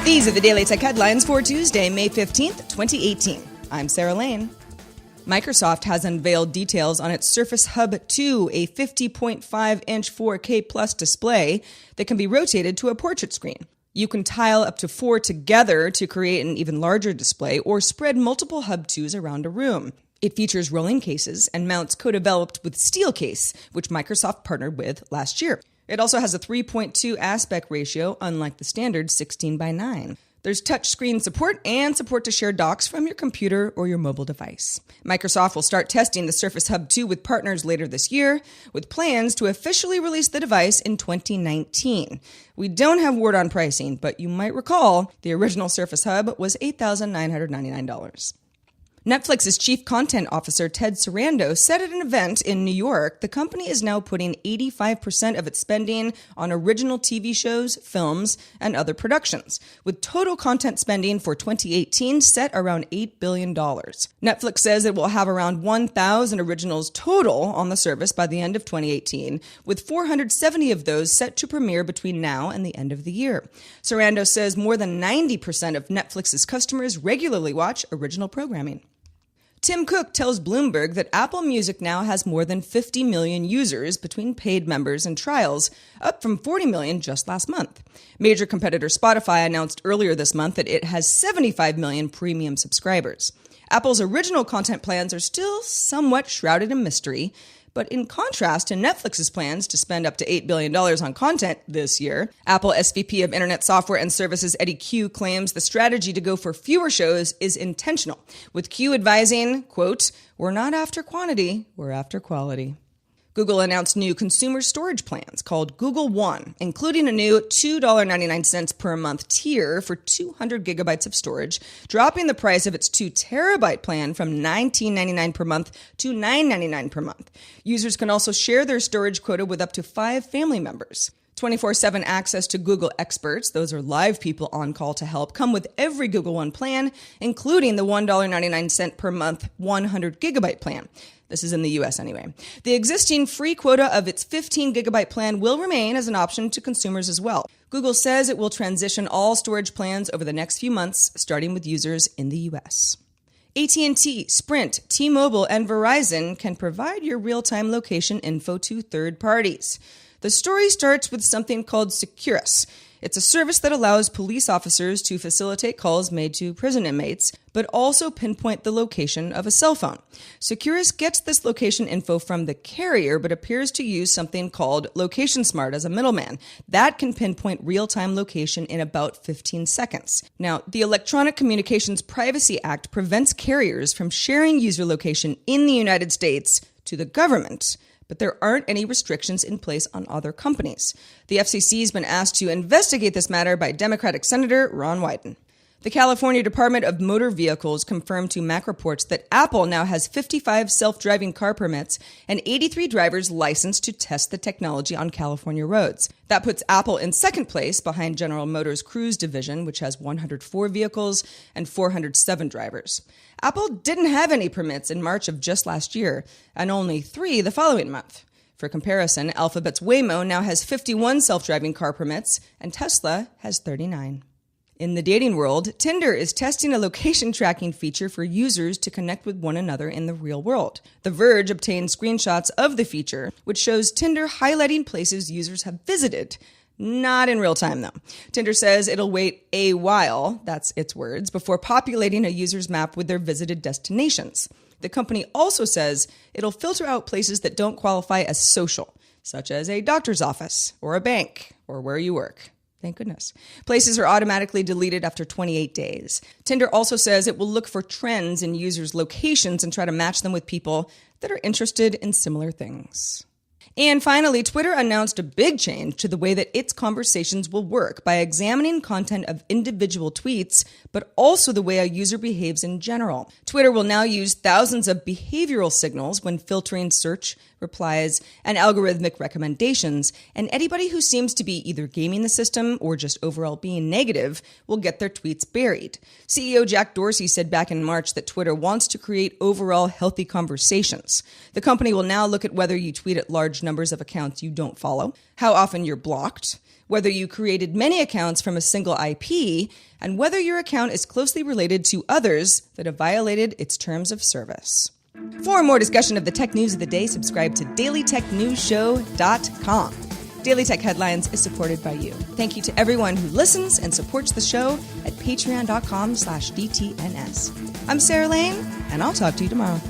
These are the Daily Tech headlines for Tuesday, May 15th, 2018. I'm Sarah Lane. Microsoft has unveiled details on its Surface Hub 2, a 50.5-inch 4K Plus display that can be rotated to a portrait screen. You can tile up to 4 together to create an even larger display or spread multiple Hub 2s around a room. It features rolling cases and mounts co-developed with Steelcase, which Microsoft partnered with last year. It also has a 3.2 aspect ratio, unlike the standard 16:9. There's touchscreen support and support to share docks from your computer or your mobile device. Microsoft will start testing the Surface Hub 2 with partners later this year, with plans to officially release the device in 2019. We don't have word on pricing, but you might recall the original Surface Hub was $8,999. Netflix's chief content officer, Ted Sarandos, said at an event in New York the company is now putting 85% of its spending on original TV shows, films, and other productions, with total content spending for 2018 set around $8 billion. Netflix says it will have around 1,000 originals total on the service by the end of 2018, with 470 of those set to premiere between now and the end of the year. Sarandos says more than 90% of Netflix's customers regularly watch original programming. Tim Cook tells Bloomberg that Apple Music now has more than 50 million users between paid members and trials, up from 40 million just last month. Major competitor Spotify announced earlier this month that it has 75 million premium subscribers. Apple's original content plans are still somewhat shrouded in mystery, but in contrast to Netflix's plans to spend up to $8 billion on content this year, Apple SVP of Internet Software and Services Eddie Q claims the strategy to go for fewer shows is intentional, with Q advising, quote, "We're not after quantity, we're after quality." Google announced new consumer storage plans called Google One, including a new $2.99 per month tier for 200 gigabytes of storage, dropping the price of its 2 terabyte plan from $19.99 per month to $9.99 per month. Users can also share their storage quota with up to 5 family members. 24/7 access to Google experts, those are live people on call to help, come with every Google One plan, including the $1.99 per month 100 gigabyte plan. This is in the US anyway. The existing free quota of its 15 gigabyte plan will remain as an option to consumers as well. Google says it will transition all storage plans over the next few months, starting with users in the US. AT&T, Sprint, T-Mobile, and Verizon can provide your real-time location info to third parties. The story starts with something called Securus. It's a service that allows police officers to facilitate calls made to prison inmates, but also pinpoint the location of a cell phone. Securus gets this location info from the carrier, but appears to use something called Location Smart as a middleman. That can pinpoint real-time location in about 15 seconds. Now, the Electronic Communications Privacy Act prevents carriers from sharing user location in the United States to the government, but there aren't any restrictions in place on other companies. The FCC has been asked to investigate this matter by Democratic Senator Ron Wyden. The California Department of Motor Vehicles confirmed to Mac Reports that Apple now has 55 self-driving car permits and 83 drivers licensed to test the technology on California roads. That puts Apple in second place behind General Motors' Cruise division, which has 104 vehicles and 407 drivers. Apple didn't have any permits in March of just last year, and only 3 the following month. For comparison, Alphabet's Waymo now has 51 self-driving car permits, and Tesla has 39. In the dating world, Tinder is testing a location tracking feature for users to connect with one another in the real world. The Verge obtained screenshots of the feature, which shows Tinder highlighting places users have visited. Not in real time, though. Tinder says it'll wait a while, that's its words, before populating a user's map with their visited destinations. The company also says it'll filter out places that don't qualify as social, such as a doctor's office, or a bank, or where you work. Thank goodness. Places are automatically deleted after 28 days. Tinder also says it will look for trends in users' locations and try to match them with people that are interested in similar things. And finally, Twitter announced a big change to the way that its conversations will work by examining content of individual tweets, but also the way a user behaves in general. Twitter will now use thousands of behavioral signals when filtering search, replies, and algorithmic recommendations, and anybody who seems to be either gaming the system or just overall being negative will get their tweets buried. CEO Jack Dorsey said back in March that Twitter wants to create overall healthy conversations. The company will now look at whether you tweet at large numbers of accounts you don't follow, how often you're blocked, whether you created many accounts from a single IP, and whether your account is closely related to others that have violated its terms of service. For more discussion of the tech news of the day, subscribe to dailytechnewsshow.com. Daily Tech Headlines is supported by you. Thank you to everyone who listens and supports the show at patreon.com/DTNS. I'm Sarah Lane, and I'll talk to you tomorrow.